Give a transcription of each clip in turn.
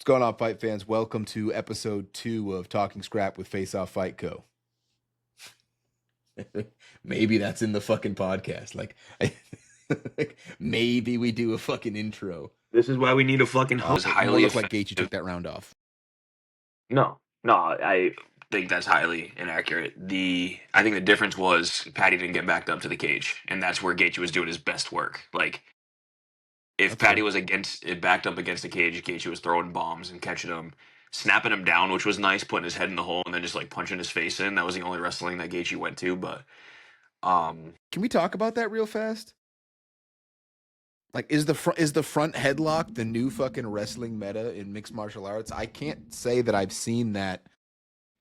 going on, fight fans? Welcome to episode 2 of Talking Scrap with Face Off Fight Co. Maybe that's in the fucking podcast. Maybe we do a fucking intro. This is why we need a fucking host. It Highly more looked like effective. Gaethje took that round off. No, I think that's highly inaccurate. I think the difference was Patty didn't get backed up to the cage, and that's where Gaethje was doing his best work. Like, if That's Patty fair. was backed up against the cage, Gaethje was throwing bombs and catching him, snapping him down, which was nice, putting his head in the hole, and then just like punching his face in. That was the only wrestling that Gaethje went to. But Can we talk about that real fast? Like, is the front headlock the new fucking wrestling meta in mixed martial arts? I can't say that I've seen that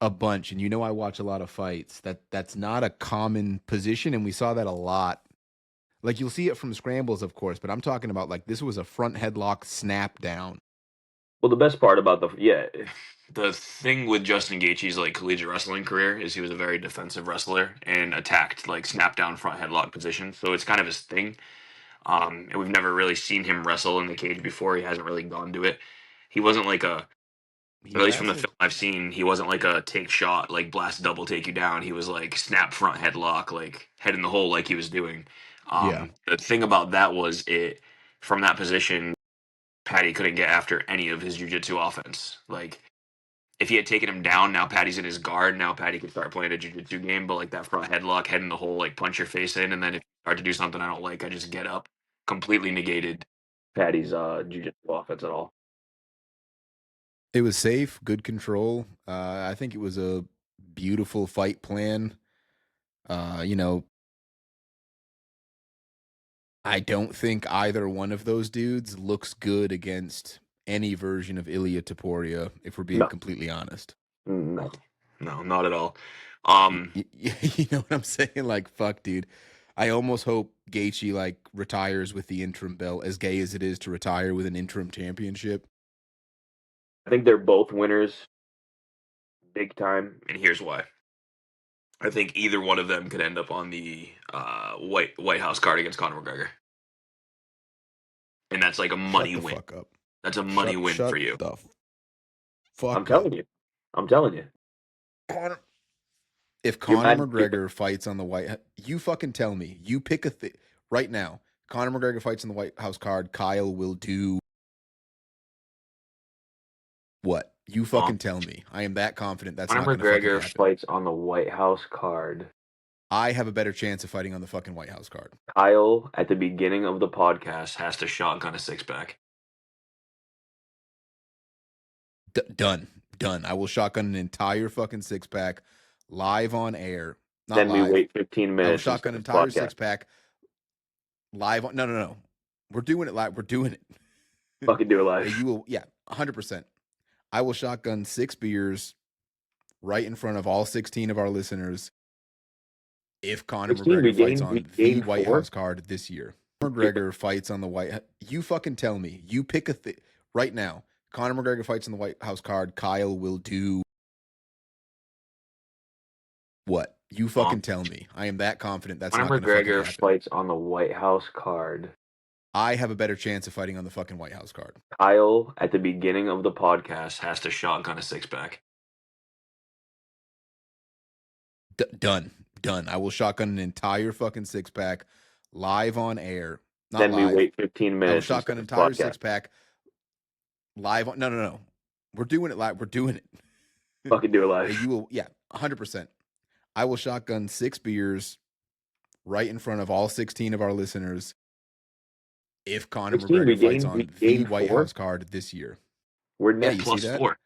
a bunch, and I watch a lot of fights. That's not a common position, and we saw that a lot. Like, you'll see it from scrambles, of course, but I'm talking about, like, this was a front headlock snap down. well, the best part about the thing with Justin Gaethje's like collegiate wrestling career is he was a very defensive wrestler and attacked like snap down front headlock position. So it's kind of his thing. And we've never really seen him wrestle in the cage before. He hasn't really gone to it. He wasn't like a, He at least from the wrestled. film I've seen, he wasn't like a take shot, like blast double take you down. He was like snap front headlock, like head in the hole, like he was doing. Yeah. The thing about that was it from that position, Patty couldn't get after any of his jiu-jitsu offense. Like if he had taken him down, now Patty's in his guard. Now Patty could start playing a jiu-jitsu game, but like that front headlock, head in the hole, like punch your face in, and then if you start to do something I don't like, I just get up. Completely negated Patty's jiu-jitsu offense at all. It was safe, good control. I think it was a beautiful fight plan. I don't think either one of those dudes looks good against any version of Ilia Topuria, if we're being No. completely honest. No, not at all. You know what I'm saying? Like, fuck, dude. I almost hope Gaethje like retires with the interim belt, as gay as it is to retire with an interim championship. I think they're both winners, big time, and here's why. I think either one of them could end up on the White House card against Conor McGregor, and that's like a money Shut the win. fuck up. That's a money win for you. The fuck I'm telling you. I'm telling you. If Conor McGregor fights on the White, you fucking tell me. You pick a right now. Conor McGregor fights on the White House card. Kyle will do what? You fucking tell me. I am that confident. That's Conor not going to McGregor happen. fights on the White House card. I have a better chance of fighting on the fucking White House card. Kyle, at the beginning of the podcast, has to shotgun a six-pack. Done. I will shotgun an entire fucking six-pack live on air. Not then live. We wait 15 minutes. I will shotgun an entire six-pack live on. No. We're doing it live. We're doing it. Fucking do it live. You will, 100%. I will shotgun 6 beers right in front of all 16 of our listeners if Conor McGregor fights on the White House card this year. McGregor fights on the White. You fucking tell me. You pick a right now. Conor McGregor fights on the White House card. Kyle will do what? You fucking tell me. I am that confident. That's not going to happen. Conor McGregor fights on the White House card. I have a better chance of fighting on the fucking White House card. Kyle, at the beginning of the podcast, has to shotgun a six-pack. Done. I will shotgun an entire fucking six-pack live on air. Not then live. We wait 15 minutes. I will shotgun an entire six-pack live on. No. We're doing it live. We're doing it. Fucking do it live. You will, 100%. I will shotgun 6 beers right in front of all 16 of our listeners if Conor McGregor fights on the White House card this year. We're net +4.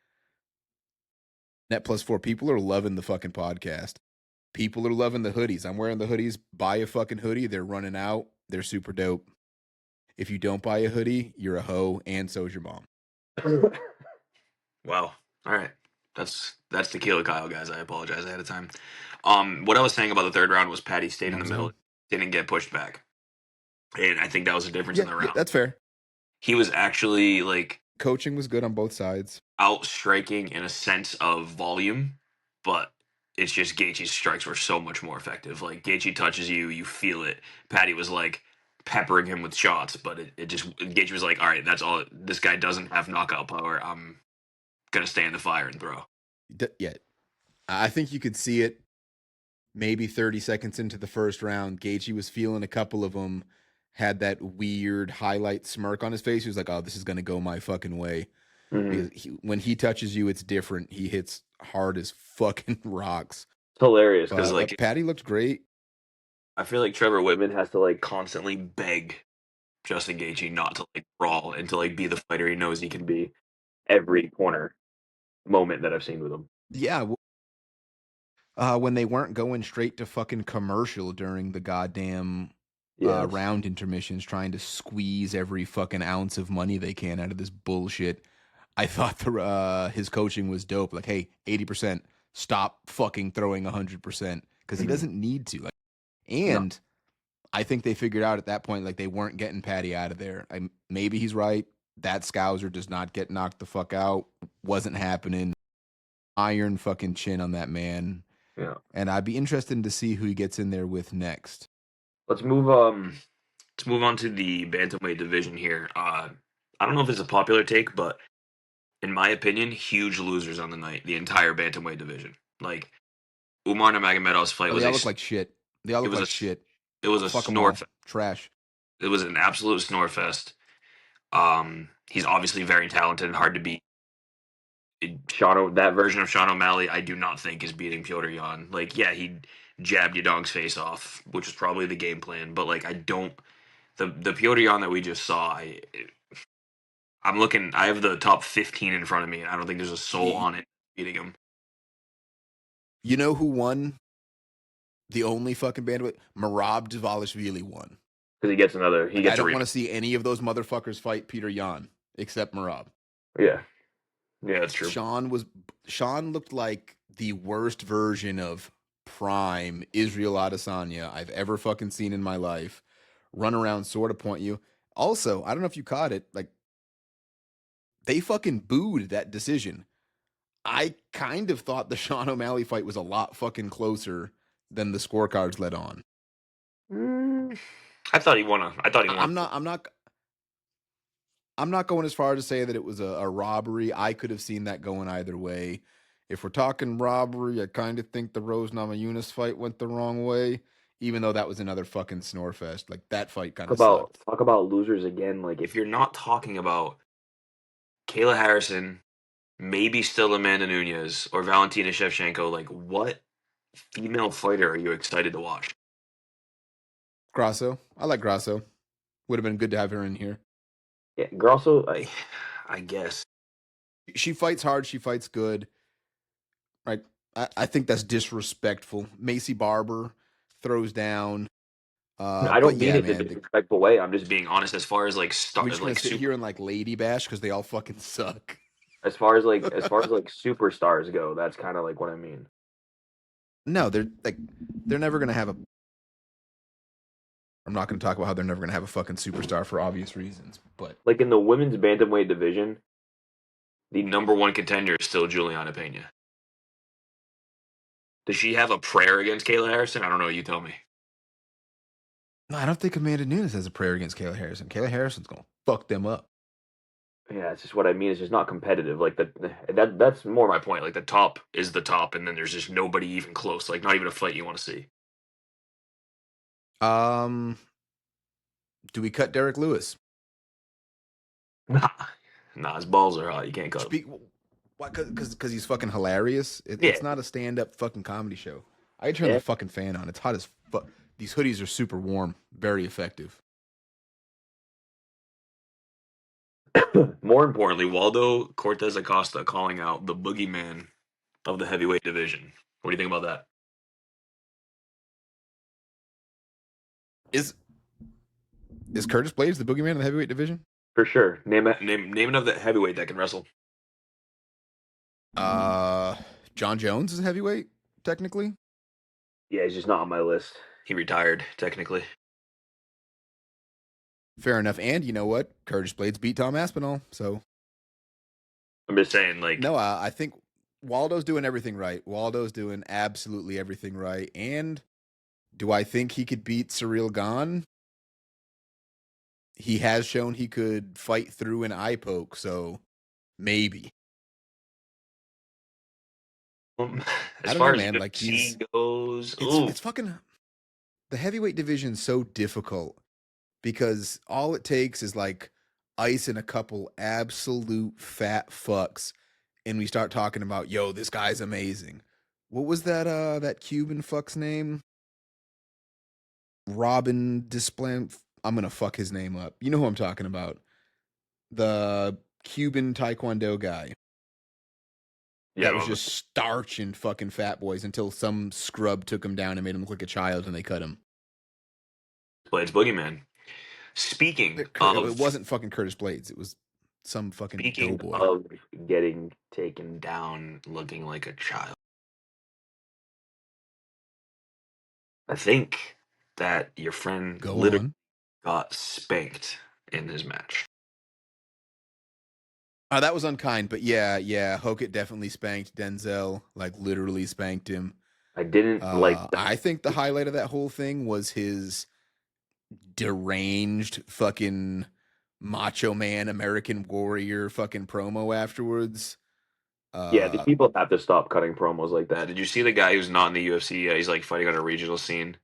Net +4. People are loving the fucking podcast. People are loving the hoodies. I'm wearing the hoodies. Buy a fucking hoodie. They're running out. They're super dope. If you don't buy a hoodie, you're a hoe, and so's your mom. Wow. All right. That's Tequila Kyle, guys. I apologize ahead of time. What I was saying about the third round was Patty stayed in the middle, didn't get pushed back. And I think that was the difference in the round. That's fair. He was actually like coaching was good on both sides. Out striking in a sense of volume, but it's just Gaethje's strikes were so much more effective. Like Gaethje touches you, you feel it. Patty was like peppering him with shots, but it just Gaethje was like, all right, that's all. This guy doesn't have knockout power. I'm gonna stay in the fire and throw. Yeah, I think you could see it maybe 30 seconds into the first round. Gaethje was feeling a couple of them, had that weird highlight smirk on his face. He was like, "Oh, this is gonna go my fucking way." Mm-hmm. Because when he touches you, it's different. He hits hard as fucking rocks. It's hilarious because But like Patty looked great. I feel like Trevor Whitman has to like constantly beg Justin Gaethje not to like brawl and to like be the fighter he knows he can be every corner moment that I've seen with him. Yeah, when they weren't going straight to fucking commercial during the goddamn Yeah, round intermissions, trying to squeeze every fucking ounce of money they can out of this bullshit. I thought his coaching was dope. Like, hey, 80%, stop fucking throwing 100% because he doesn't need to. Like, no, and I think they figured out at that point like they weren't getting Patty out of there. Maybe he's right. That Scouser does not get knocked the fuck out. Wasn't happening. Iron fucking chin on that man. yeah. And I'd be interested to see who he gets in there with next. Let's move on to the bantamweight division here. I don't know if it's a popular take, but in my opinion, huge losers on the night. The entire bantamweight division, like Umar Nurmagomedov's fight Oh, was they all look like shit. They all it look was like shit. it was a Fuck them snore. all. Trash. It was an absolute snore fest. He's obviously very talented and hard to beat. That version of Sean O'Malley, I do not think is beating Piotr Jan. Like, yeah, he jabbed Yadong's face off, which was probably the game plan. But like, I don't the Piotr Jan that we just saw. I'm looking. I have the top 15 in front of me, and I don't think there's a soul on it beating him. You know who won? The only fucking bandwidth? Merab Dvalishvili won. Because he gets another. He Like, gets I a don't want rematch. to see any of those motherfuckers fight Peter Yan except Merab. Yeah, yeah, that's true. Sean looked like the worst version of prime Israel Adesanya I've ever fucking seen in my life. Run around, sort of point you. Also, I don't know if you caught it. Like, they fucking booed that decision. I kind of thought the Sean O'Malley fight was a lot fucking closer than the scorecards led on. I thought he won. I thought he won. I'm not going as far as to say that it was a robbery. I could have seen that going either way. If we're talking robbery, I kind of think the Rose Namajunas fight went the wrong way, even though that was another fucking snore fest. Like, that fight kind of sucked. Talk about losers again. Like, if you're not talking about Kayla Harrison, maybe still Amanda Nunez or Valentina Shevchenko, like, what female fighter are you excited to watch? Grasso. I like Grasso. Would have been good to have her in here. Yeah, Grosso, I guess. She fights hard. She fights good. Right. I think that's disrespectful. Macy Barber throws down. I don't mean it in a man, disrespectful way. I'm just being honest. As far as like we're just gonna like sit here and like lady bash because they all fucking suck. as far as like superstars go, that's kind of like what I mean. No, they're never gonna have a. I'm not gonna talk about how they're never gonna have a fucking superstar for obvious reasons, but Like in the women's bantamweight division, the number one contender is still Juliana Pena. Does she have a prayer against Kayla Harrison? I don't know. You tell me. no, I don't think Amanda Nunes has a prayer against Kayla Harrison. Kayla Harrison's gonna fuck them up. Yeah, it's just what I mean. It's just not competitive. Like that's more my point. Like the top is the top, and then there's just nobody even close. Like not even a fight you want to see. Do we cut Derek Lewis? Nah, his balls are hot. You can't cut him. Why? Because he's fucking hilarious. Yeah. It's not a stand-up fucking comedy show. I turn Yeah. the fucking fan on. It's hot as fuck. These hoodies are super warm. Very effective. More importantly, Waldo Cortez Acosta calling out the boogeyman of the heavyweight division. What do you think about that? Is Curtis Blades the boogeyman of the heavyweight division? For sure. Name another heavyweight that can wrestle. John Jones is a heavyweight, technically. Yeah, he's just not on my list. He retired, technically. Fair enough. And you know what? Curtis Blades beat Tom Aspinall. So I'm just saying, like, no, I think Waldo's doing everything right. Waldo's doing absolutely everything right. And do I think he could beat Cyril Gahn? He has shown he could fight through an eye poke, so maybe. As I don't know, far as man. Like UFC goes, it's fucking the heavyweight division's so difficult because all it takes is like ice and a couple absolute fat fucks, and we start talking about, yo, this guy's amazing. What was that Cuban fuck's name? Robin Desplan. I'm gonna fuck his name up. You know who I'm talking about? The Cuban Taekwondo guy yeah, that was well, just starching fucking fat boys until some scrub took him down and made him look like a child, and they cut him. Blades Boogeyman. Speaking It of wasn't fucking Curtis Blades. It was some fucking speaking doughboy. of getting taken down, looking like a child, I think that your friend Go literally on. got spanked in his match. That was unkind, but yeah. Hokit definitely spanked Denzel, like literally spanked him. I didn't like that. I think the highlight of that whole thing was his deranged fucking macho man American warrior fucking promo afterwards. Yeah, these Uh people have to stop cutting promos like that. Did you see the guy who's not in the UFC yet? He's like fighting on a regional scene,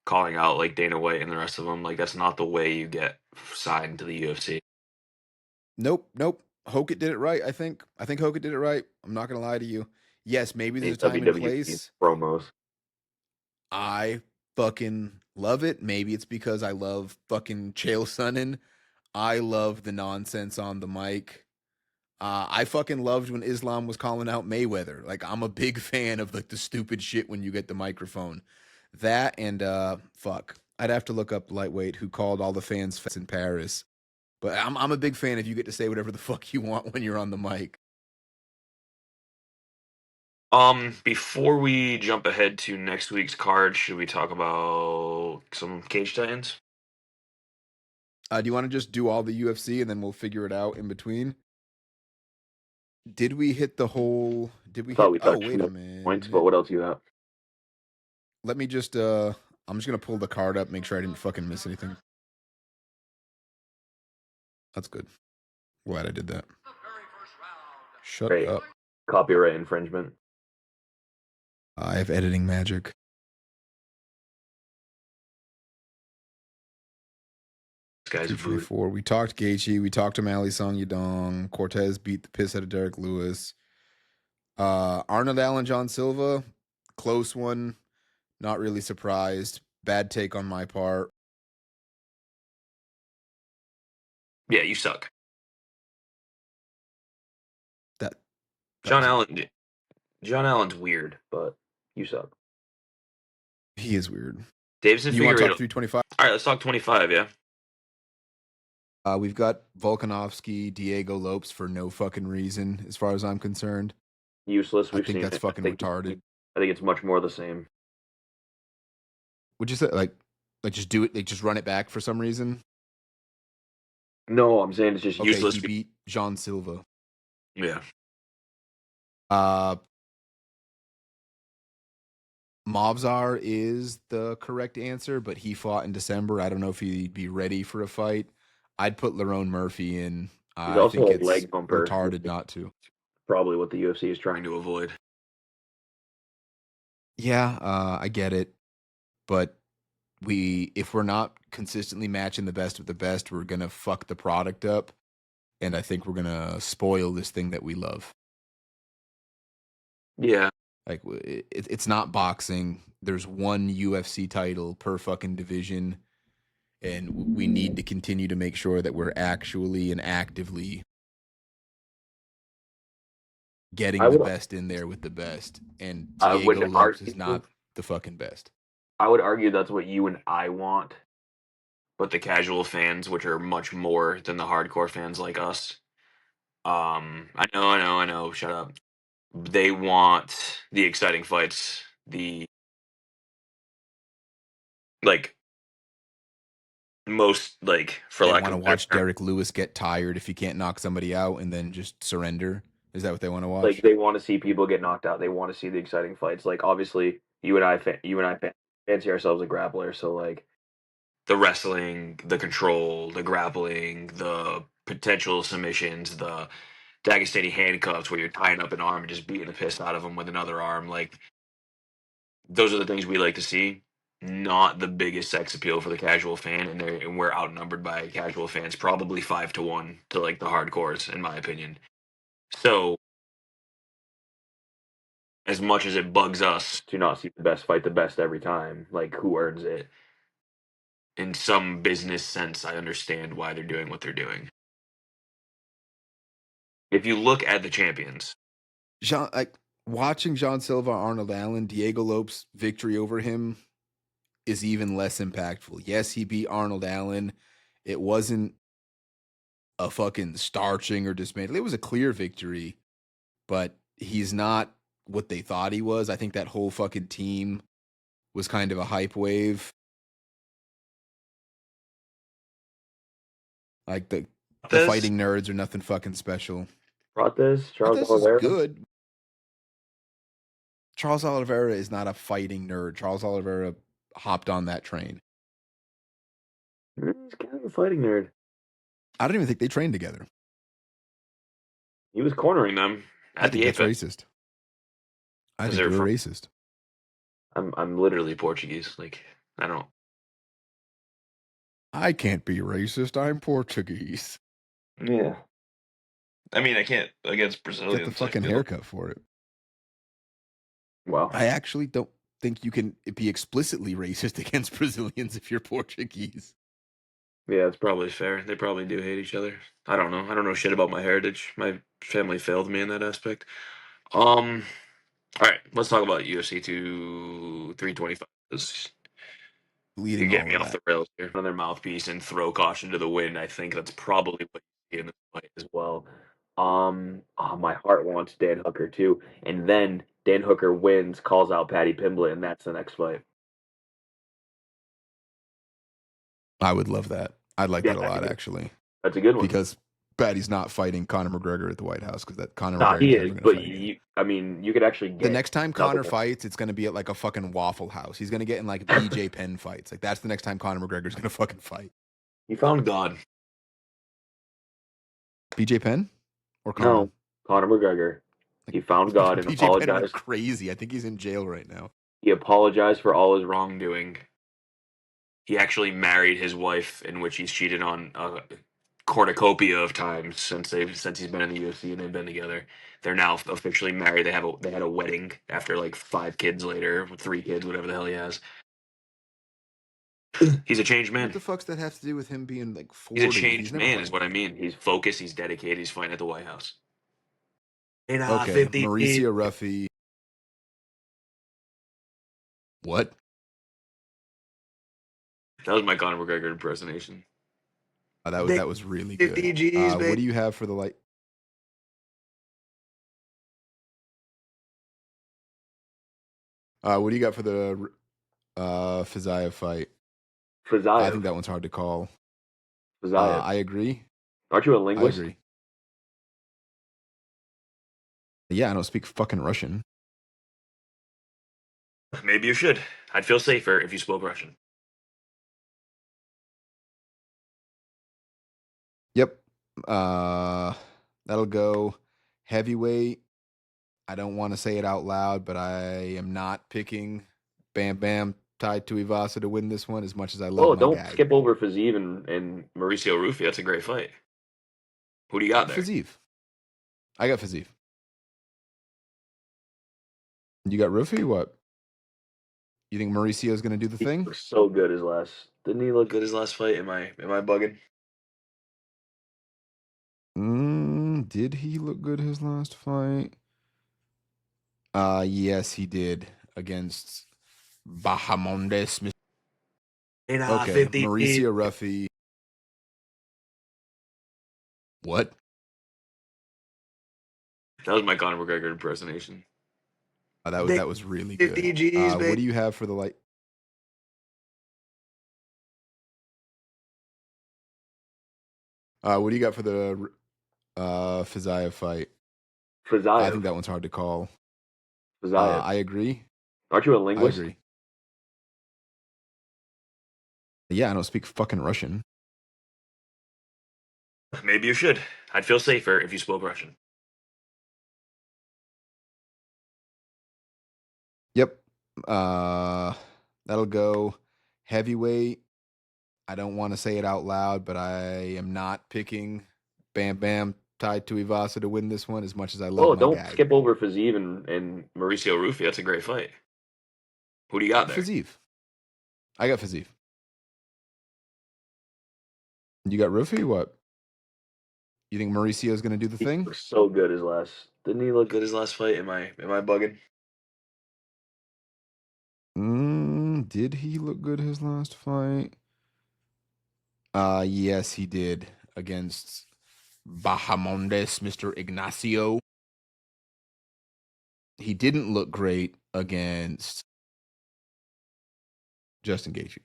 calling out like Dana White and the rest of them. Like that's not the way you get signed to the UFC. nope. Hokit did it right, I think. I think Hokit did it right. I'm not gonna lie to you. Yes, maybe there's These a time and WWE place. promos. I fucking love it. Maybe it's because I love fucking Chael Sonnen. I love the nonsense on the mic. I fucking loved when Islam was calling out Mayweather. Like I'm a big fan of like the stupid shit when you get the microphone. That and fuck. I'd have to look up lightweight who called all the fans in Paris. But I'm a big fan if you get to say whatever the fuck you want when you're on the mic. Before we jump ahead to next week's card, should we talk about some Cage Titans? Do you want to just do all the UFC and then we'll figure it out in between? Did we hit the whole? Did we Thought hit? we Oh, touched wait a more points, but minute. what else you got? Let me just. I'm just gonna pull the card up, make sure I didn't fucking miss anything. That's good. Glad I did that. Shut Great. up. Copyright infringement. I have editing magic. This guy's 2, 3, booed. 4. We talked Gaethje. We talked O'Malley, Song Yadong. Cortez beat the piss out of Derek Lewis. Arnold Allen, John Silva, close one. Not really surprised. Bad take on my part. Yeah, you suck. That John was Allen. John Allen's weird, but you suck. he is weird. Davison You want to talk Figueiredo. 325? All right, let's talk 25. Yeah. We've got Volkanovski, Diego Lopes for no fucking reason, as far as I'm concerned. Useless. I We've think seen that's it. fucking retarded. I think it's much more the same. Would you say like just do it, like just run it back for some reason? No, I'm saying it's just Okay, useless. he beat Jean Silva. Yeah. Movzar is the correct answer, but he fought in December. I don't know if he'd be ready for a fight. I'd put Lerone Murphy in. He's I also think a it's leg bumper. retarded not to. Probably what the UFC is trying to avoid. Yeah, I get it, but if we're not consistently matching the best with the best, we're gonna fuck the product up, and I think we're gonna spoil this thing that we love. Yeah. Like it's not boxing. There's one UFC title per fucking division, and we need to continue to make sure that we're actually and actively getting the best in there with the best. And Diego Lopes is not the fucking best. I would argue that's what you and I want, but the casual fans, which are much more than the hardcore fans like us, I know. Shut up. They want the exciting fights, the like most like for They lack want to of a better watch term, Derek Lewis get tired if he can't knock somebody out and then just surrender. Is that what they want to watch? like they want to see people get knocked out. They want to see the exciting fights. Like obviously, you and I fancy ourselves a grappler, so like the wrestling, the control, the grappling, the potential submissions, the Dagestani handcuffs where you're tying up an arm and just beating the piss out of them with another arm. Like, those are the things we like to see. Not the biggest sex appeal for the casual fan, and we're outnumbered by casual fans, probably 5-1 to like the hardcores, in my opinion. So, as much as it bugs us to not see the best fight the best every time, like who earns it? In some business sense, I understand why they're doing what they're doing. If you look at the champions, Jean, like watching Jean Silva, Arnold Allen, Diego Lopes' victory over him is even less impactful. Yes, he beat Arnold Allen. It wasn't a fucking starching or dismantling. It was a clear victory, but he's not what they thought he was. I think that whole fucking team was kind of a hype wave. Like the Prates, fighting nerds are nothing fucking special. Charles This is Oliveira, good. Charles Oliveira is not a fighting nerd. Charles Oliveira hopped on that train. he's kind of a fighting nerd. I don't even think they trained together. He was cornering them I at think the that's Apex. racist. I Is think there you're a from- racist. I'm literally Portuguese. Like, I don't. I can't be racist. I'm Portuguese. Yeah. I mean, I can't against Brazilians. Get the fucking haircut for it. Well, I actually don't think you can be explicitly racist against Brazilians if you're Portuguese. yeah, it's probably fair. They probably do hate each other. I don't know. I don't know shit about my heritage. My family failed me in that aspect. All right, let's talk about UFC 325. You're Leading getting all me of off that. the rails here. Another mouthpiece and throw caution to the wind. I think that's probably what you see in this fight as well. My heart wants Dan Hooker too, and then Dan Hooker wins, calls out Paddy Pimblett, and that's the next fight. I would love that. I'd like Yeah, that a lot, actually, that's a good one. because Patty's not fighting Conor McGregor at the White House because that Conor Nah, McGregor's he never is, going to but fight again. I mean, you could actually get The next time Conor another- fights, it's going to be at like a fucking Waffle House. He's going to get in like BJ Penn fights. Like that's the next time Conor McGregor's going to fucking fight. He found God. BJ Penn or Conor? No, Conor McGregor. He found God and BJ Penn went apologized. crazy. I think he's in jail right now. He apologized for all his wrongdoing. He actually married his wife, in which he's cheated on a cornucopia of times since he's been in the UFC and they've been together. They're now officially married. They had a wedding after like 5 kids later, 3 kids, whatever the hell he has. He's a changed man. What the fuck's that have to do with him being like 40? He's a changed never man, fighting is what I again. mean. He's focused. He's dedicated. He's fighting at the White House. Okay, Mauricio Ruffy. What? That was my Conor McGregor impersonation. Oh, that was really good. 50 Gs, What do you have for the light? What do you got for the Fiziev fight? I think that one's hard to call. I agree. Aren't you a I linguist? agree. Yeah, I don't speak fucking Russian. Maybe you should. I'd feel safer if you spoke Russian. Yep. That'll go heavyweight. I don't want to say it out loud, but I am not picking Bam Bam tied to Ivasa to win this one as much as I love Oh, my don't guy. skip over Fiziev and Mauricio Rufy. That's a great fight. Who do you got there? Fiziev. I got Fiziev. You got Rufy? What? You think Mauricio's going to do the He thing? looked so good his last. Didn't he look good his last fight? Am I bugging? Did he look good his last fight? Yes, he did against Bahamondes. Okay, Mauricio Ruffy. What? That was my Conor McGregor impersonation. That was really good. 50 Gs, What do you have for the light? What do you got for the Fiziev fight? I think that one's hard to call. I agree. Aren't you a I linguist? agree. Yeah, I don't speak fucking Russian. Maybe you should. I'd feel safer if you spoke Russian. Uh, that'll go heavyweight. I don't want to say it out loud, but I am not picking Bam Bam tied to Ivasa to win this one as much as I love Oh, my don't guy. skip over Fiziev and Mauricio Rufy. That's a great fight. Who do you got there? Fiziev. I got Fiziev. You got Rufy? What? You think Mauricio's going to do the He thing? looks so good his last. Didn't he look good his last fight? Am I bugging? Did he look good his last fight? Yes, he did against Bahamondes, Mr. Ignacio. He didn't look great against Justin Gaethje.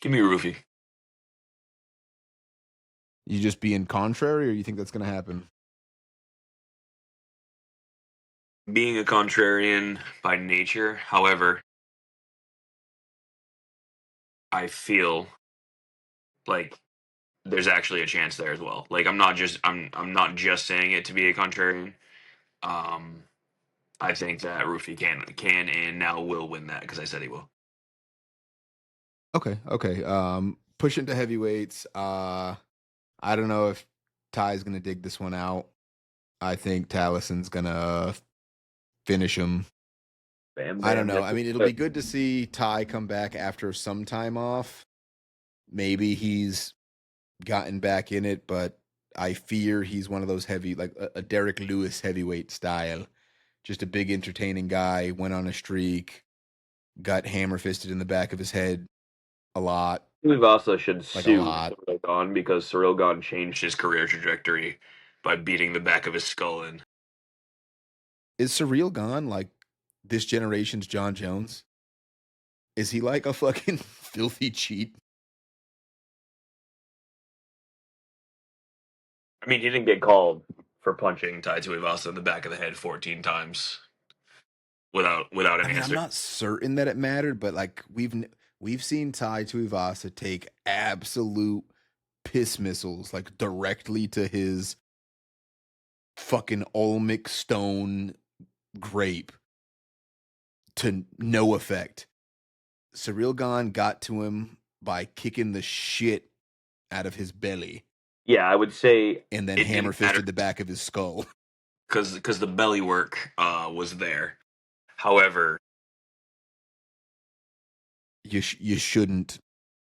Give me Rufy. You just being contrary, or you think that's going to happen? Being a contrarian by nature, however, I feel like there's actually a chance there as well. Like I'm not just saying it to be a contrarian. Um, I think that Rufy can and now will win that because I said he will. Okay. Push into heavyweights. I don't know if Ty's gonna dig this one out. I think Talison's gonna finish him. Bam I don't bam. know. That's I mean, it'll be good to see Ty come back after some time off. Maybe he's gotten back in it, but I fear he's one of those heavy, like a Derek Lewis heavyweight style. Just a big, entertaining guy. Went on a streak, got hammer fisted in the back of his head a lot, Tuivasa should like a sue lot. Cyril Gahn because Cyril Gahn changed his career trajectory by beating the back of his skull in. Is Surreal gone? Like this generation's John Jones? Is he like a fucking filthy cheat? I mean, he didn't get called for punching Tai Tuivasa in the back of the head 14 times without an I mean, I'm answer. not certain that it mattered, but like we've seen Tai Tuivasa take absolute piss missiles like directly to his fucking Olmec stone grape to no effect. Surreal Gone got to him by kicking the shit out of his belly Yeah, I would say and then it hammer didn't matter fisted the back of his skull. because the belly work was there. However, You shouldn't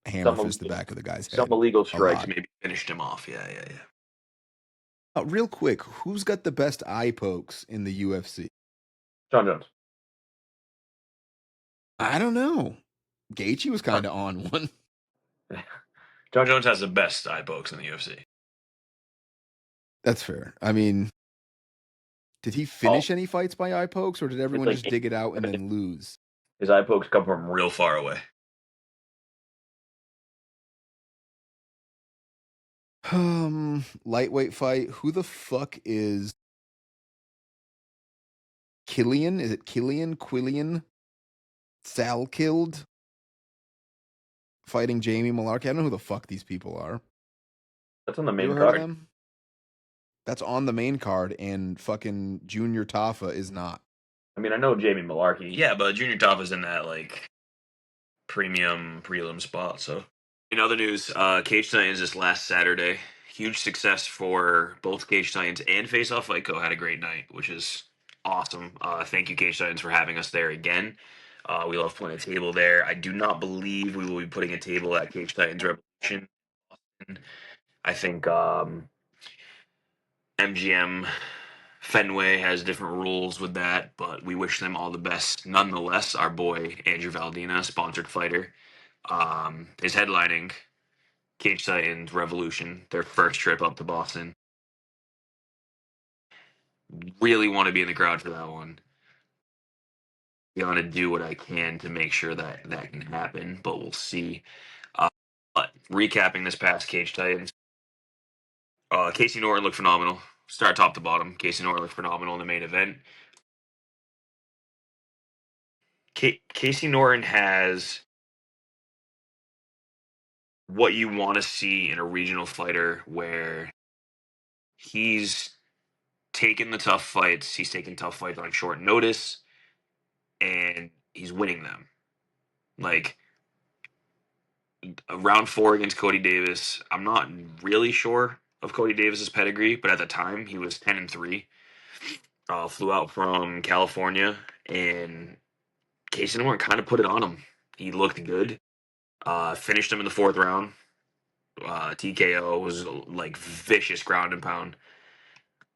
hammer some fist the back of the guy's some head illegal a strikes lot. maybe finished him off. Yeah. Real quick, who's got the best eye pokes in the UFC? John Jones. I don't know. Gaethje was kind of on one. John Jones has the best eye pokes in the UFC. That's fair. I mean, did he Oh, finish any fights by eye pokes, or did it's everyone like just dig it out and then lose? his eye pokes come from real far away. Lightweight fight. Who the fuck is Killian? Is it Killian? Quillian? Sal killed? Fighting Jamie Malarkey. I don't know who the fuck these people are. That's on the You main ever heard of card. them? That's on the main card, and fucking Junior Tafa is not. I mean, I know Jamie Malarkey. Yeah, but Junior Tafa's in that like premium prelim spot. So, in other news, Cage Titans this last Saturday, huge success for both Cage Titans and Face Off Fight Co. Had a great night, which is awesome. Thank you, Cage Titans, for having us there again. We love putting a table there. I do not believe we will be putting a table at Cage Titans Revolution. I think MGM Fenway has different rules with that, but we wish them all the best. Nonetheless, our boy Andrew Valdina, sponsored fighter, is headlining Cage Titans Revolution, their first trip up to Boston. Really want to be in the crowd for that one. Going to do what I can to make sure that that can happen, but we'll see. But recapping this past Cage Titans, Casey Norton looked phenomenal. Start top to bottom. Casey Norton looked phenomenal in the main event. Casey Norton has what you want to see in a regional fighter where he's taken the tough fights, he's taken tough fights on short notice, and he's winning them. Like round 4 against Cody Davis, I'm not really sure of Cody Davis's pedigree, but at the time he was 10-3. Flew out from California, and Casey Norton kind of put it on him. He looked good. Finished him in the 4th round. TKO was like vicious ground and pound.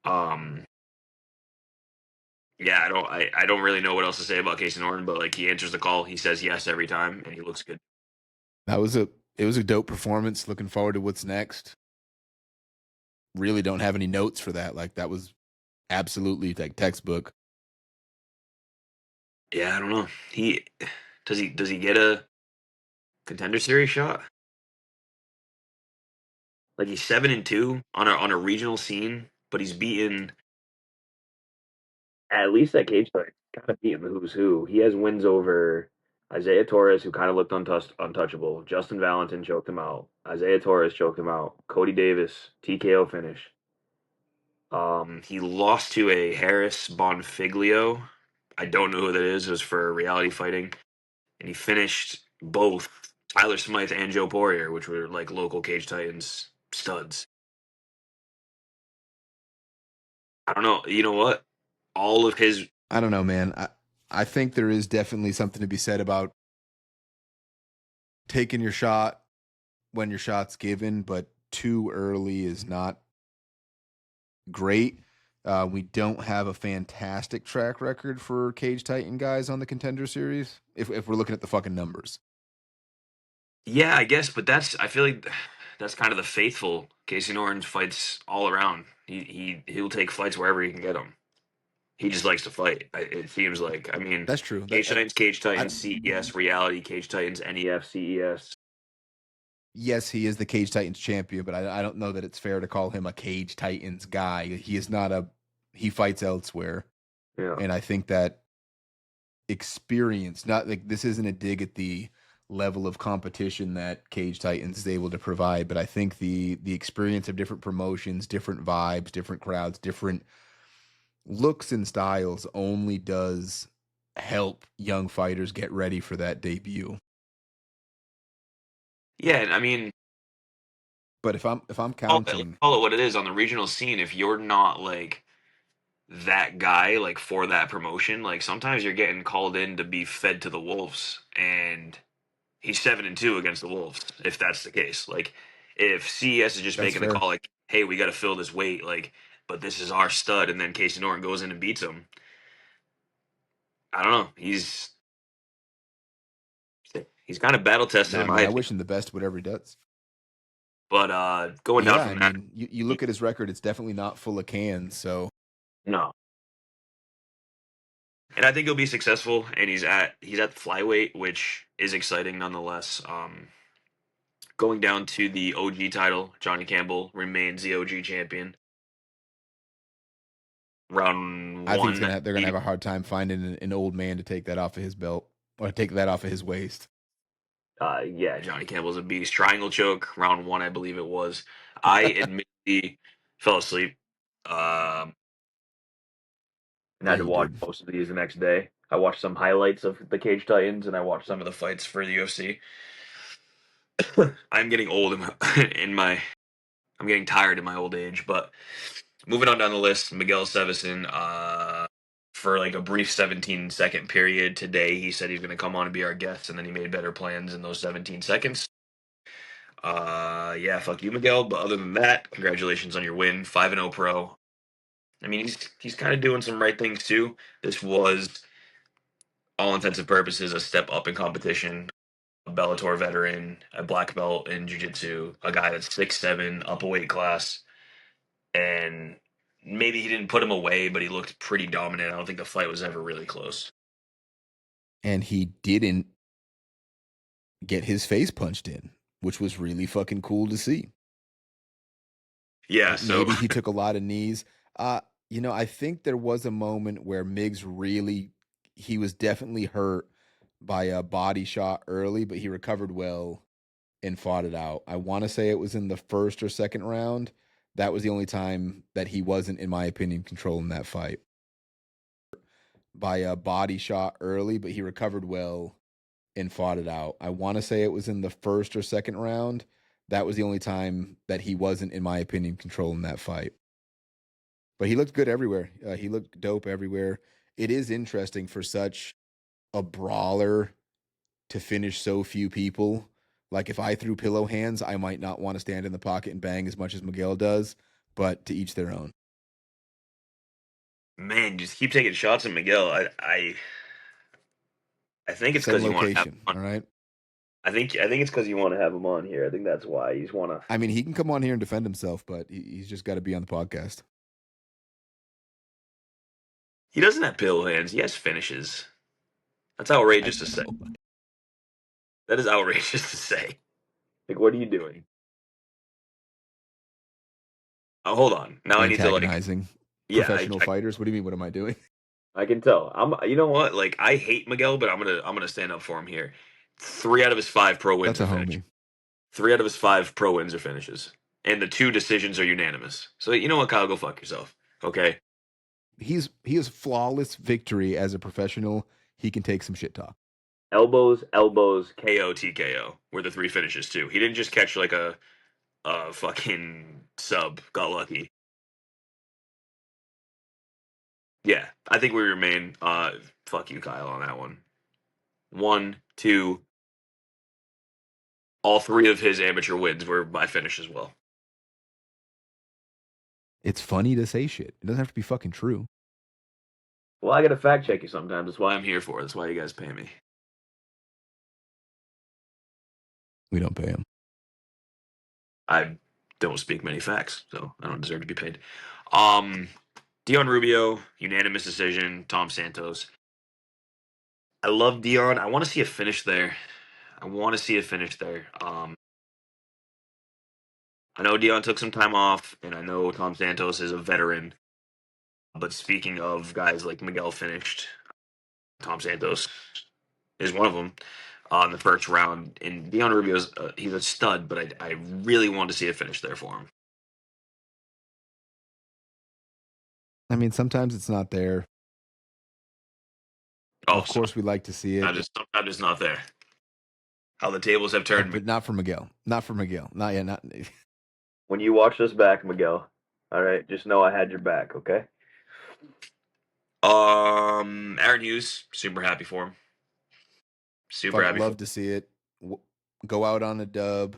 Um, yeah, I don't really know what else to say about Casey Norton, but like he answers the call, he says yes every time, and he looks good. It was a dope performance. Looking forward to what's next. Really don't have any notes for that. Like that was absolutely like textbook. Yeah, I don't know. Does he get a contender series shot? Like he's 7-2 on a regional scene, but he's beaten at least that cage fight. Kind of beating the who's who. He has wins over Isaiah Torres, who kind of looked untouchable. Justin Valentin choked him out. Isaiah Torres choked him out. Cody Davis TKO finish. He lost to a Harris Bonfiglio. I don't know who that is. It was for reality fighting, and he finished both Tyler Smythe and Joe Poirier, which were like local Cage Titans studs. I don't know. You know what? All of his I don't know, man. I think there is definitely something to be said about taking your shot when your shot's given, but too early is not great. We don't have a fantastic track record for Cage Titan guys on the Contender Series. If we're looking at the fucking numbers, yeah, I guess, but I feel like that's kind of the faithful Casey Norton fights all around. He'll take fights wherever he can get them. He just likes to fight. It seems like. I mean, that's true. Cage I, Titans, CES, Reality, Cage Titans, NEF, CES. yes, he is the Cage Titans champion, but I don't know that it's fair to call him a Cage Titans guy. He is not a. He fights elsewhere, Yeah. and I think that experience, not like this isn't a dig at the level of competition that Cage Titans is able to provide, but I think the experience of different promotions, different vibes, different crowds, different looks and styles only does help young fighters get ready for that debut. Yeah, and I mean, But if I'm let's counting, call it what it is on the regional scene. If you're not like that guy, like for that promotion, like sometimes you're getting called in to be fed to the wolves, and he's 7-2 against the wolves. If that's the case, like if CES is just that's making the fair. call, like, hey, we got to fill this weight, like, but this is our stud, and then Casey Norton goes in and beats him. I don't know. He's kind of battle tested No, in I my mean I opinion. wish him the best, whatever he does. But going down Yeah, I from that, mean you look at his record; it's definitely not full of cans. So no. And I think he'll be successful. And he's at flyweight, which is exciting nonetheless. Going down to the OG title, Johnny Campbell remains the OG champion. Round I think one, they're gonna have a hard time finding an old man to take that off of his belt or take that off of his waist. yeah, Johnny Campbell's a beast. Triangle choke, round one, I believe it was. I admittedly fell asleep. Um, and Yeah, had to you watch did. most of these the next day. I watched some highlights of the Cage Titans, and I watched some of the fights for the UFC. I'm getting old I'm getting tired in my old age, but moving on down the list, Miguel Sevison, for like a brief 17-second period today, he said he's going to come on and be our guest, and then he made better plans in those 17 seconds. Yeah, fuck you, Miguel. But other than that, congratulations on your win, 5-0 pro. I mean, he's kind of doing some right things too. This was, all intents and purposes, a step up in competition. A Bellator veteran, a black belt in jiu-jitsu, a guy that's 6'7", up a weight class, and maybe he didn't put him away, but he looked pretty dominant. I don't think the fight was ever really close. And he didn't get his face punched in, which was really fucking cool to see. Yeah, so Maybe he took a lot of knees. I think there was a moment where Miggs he was definitely hurt by a body shot early, but he recovered well and fought it out. I want to say it was in the first or second round. That was the only time that he wasn't, in my opinion, controlling that fight. by a body shot early, but he recovered well and fought it out. I want to say it was in the first or second round. That was the only time that he wasn't, in my opinion, controlling that fight. But he looked good everywhere. He looked dope everywhere. It is interesting for such a brawler to finish so few people. Like if I threw pillow hands, I might not want to stand in the pocket and bang as much as Miguel does, but to each their own. Man, just keep taking shots at Miguel. I think it's Same because you want to have location, him on. all right? I think it's because you want to have him on here. I think that's why you just want to. I mean, he can come on here and defend himself, but he's just got to be on the podcast. He doesn't have pill hands. He has finishes. That's I outrageous to say. know. That is outrageous to say. Like, what are you doing? Oh, hold on. Now I need to like. Antagonizing Yeah, professional fighters. What do you mean? What am I doing? I can tell. You know what? Like, I hate Miguel, but I'm gonna stand up for him here. 3 out of his 5 pro wins That's are a finishes. homie. 3 out of his 5 pro wins are finishes, and the 2 decisions are unanimous. So you know what, Kyle? Go fuck yourself. Okay. He has flawless victory as a professional. He can take some shit talk. Elbows, elbows, KO, TKO were the 3 finishes too. He didn't just catch like a fucking sub. Got lucky. Yeah, I think we remain. Fuck you, Kyle, on that one. 1, 2. All 3 of his amateur wins were by finish as well. It's funny to say shit. It doesn't have to be fucking true. Well, I gotta fact check you sometimes. That's why I'm here for. That's why you guys pay me. We don't pay him. I don't speak many facts, so I don't deserve to be paid. Dion Rubio, unanimous decision. Tom Santos. I love Dion. I want to see a finish there. I want to see a finish there. I know Dion took some time off, and I know Tom Santos is a veteran. But speaking of guys like Miguel finished, Tom Santos is one of them in the first round. And Dion Rubio's he's a stud, but I really want to see a finish there for him. I mean, sometimes it's not there. Oh, Of course, we like to see it, sometimes it's not there. How the tables have turned. but not for Miguel. Not for Miguel. Not yet. Not. When you watch this back, Miguel, all right, just know I had your back, okay? Aaron Hughes, super happy for him. Super happy. Love to see it. Go out on a dub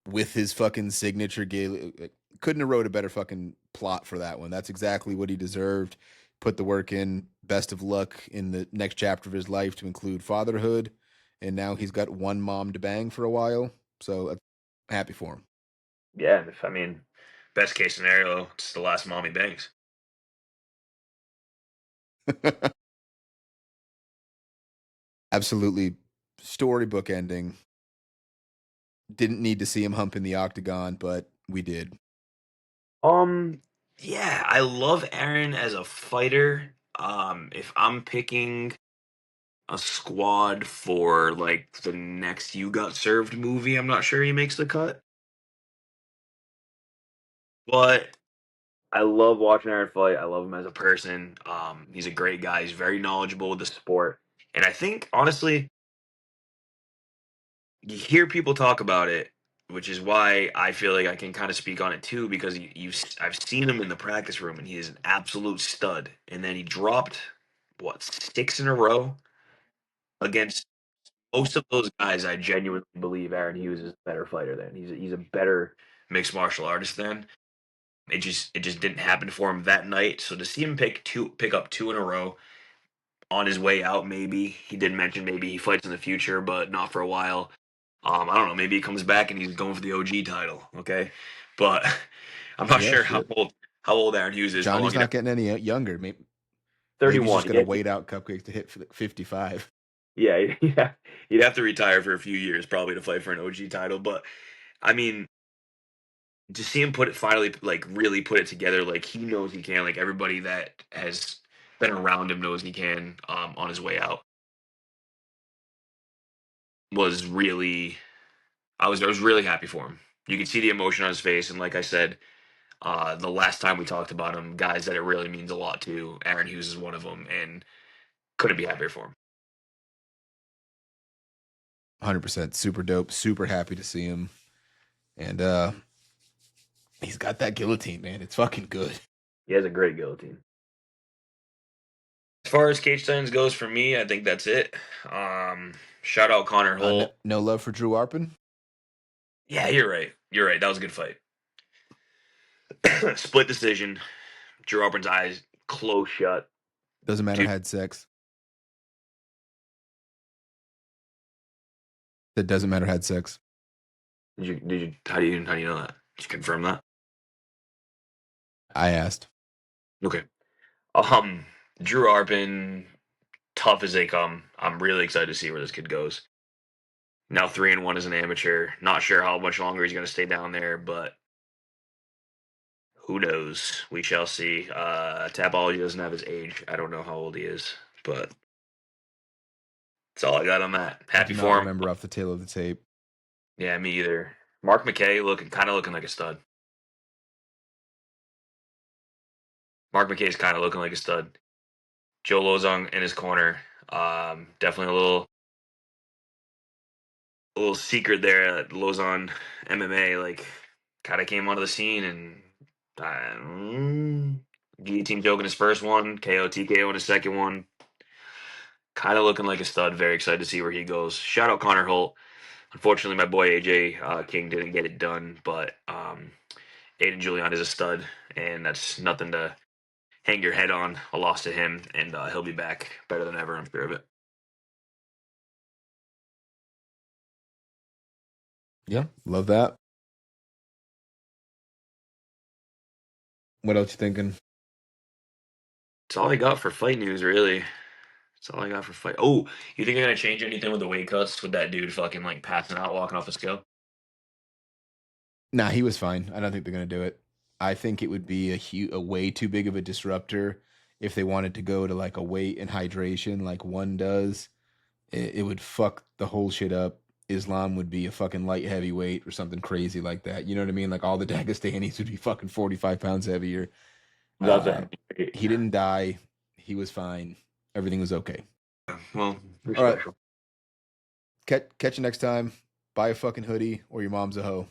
with his fucking signature gay. Couldn't have wrote a better fucking plot for that one. That's exactly what he deserved. Put the work in. Best of luck in the next chapter of his life to include fatherhood. And now he's got one mom to bang for a while. So happy for him. Yeah, I mean, best case scenario, it's the last mommy bangs. Absolutely storybook ending. Didn't need to see him hump in the octagon, but we did. Yeah, I love Aaron as a fighter. If I'm picking a squad for like the next You Got Served movie, I'm not sure he makes the cut. But I love watching Aaron fight. I love him as a person. He's a great guy. He's very knowledgeable with the sport. And I think honestly, you hear people talk about it, which is why I feel like I can kind of speak on it too, because I've seen him in the practice room and he is an absolute stud. And then he dropped what 6 in a row against most of those guys. I genuinely believe Aaron Hughes is a better fighter than he's a better mixed martial artist than. It just didn't happen for him that night. So to see him pick up 2 in a row on his way out, maybe he did mention maybe he fights in the future, but not for a while. I don't know. Maybe he comes back and he's going for the OG title. Okay, but I'm not sure how old Aaron Hughes is. Johnny's not getting any younger. Maybe 31. He's just gonna wait out Cupcakes to hit 55. Yeah, he'd have to retire for a few years probably to fight for an OG title. But I mean, to see him finally like really put it together, like he knows he can. Like everybody that has been around him knows he can. On his way out was really, I was really happy for him. You could see the emotion on his face, and like I said, The last time we talked about him, guys that it really means a lot to. Aaron Hughes is one of them, and couldn't be happier for him. 100%. Super dope. Super happy to see him. And he's got that guillotine, man. It's fucking good. He has a great guillotine. As far as cage titans goes for me, I think that's it. Shout out Connor Holt. No love for Drew Arpin? Yeah, you're right. You're right. That was a good fight. Split decision. Drew Arpin's eyes close shut. Doesn't matter. Had sex. That doesn't matter. Had sex. Did you? How do you know that? Did you confirm that? I asked. Okay. Drew Arpin, tough as they come. I'm really excited to see where this kid goes. Now 3-1 as an amateur. Not sure how much longer he's going to stay down there, but who knows? We shall see. Tapology doesn't have his age. I don't know how old he is, but that's all I got on that. Happy for him. Remember off the tail of the tape. Yeah, me either. Mark McKay looking like a stud. Mark McKay's kind of looking like a stud. Joe Lozon in his corner. Definitely a little secret there at Lozon MMA. Like, kind of came onto the scene and guillotine choke in his first one, KO TKO in his second one. Kind of looking like a stud. Very excited to see where he goes. Shout out Connor Holt. Unfortunately, my boy AJ King didn't get it done, but Aiden Julian is a stud, and that's nothing to hang your head on. A loss to him, and he'll be back better than ever. I'm sure of it. Yeah, love that. What else you thinking? That's all I got for fight news, really. That's all I got for fight. Oh, you think they're gonna change anything with the weight cuts with that dude fucking like passing out, walking off the scale? Nah, he was fine. I don't think they're gonna do it. I think it would be a way too big of a disruptor if they wanted to go to like a weight and hydration like one does. It would fuck the whole shit up. Islam would be a fucking light heavyweight or something crazy like that. You know what I mean? Like all the Dagestanis would be fucking 45 pounds heavier. He didn't die. He was fine. Everything was okay. Well, all right. Catch you next time. Buy a fucking hoodie or your mom's a hoe.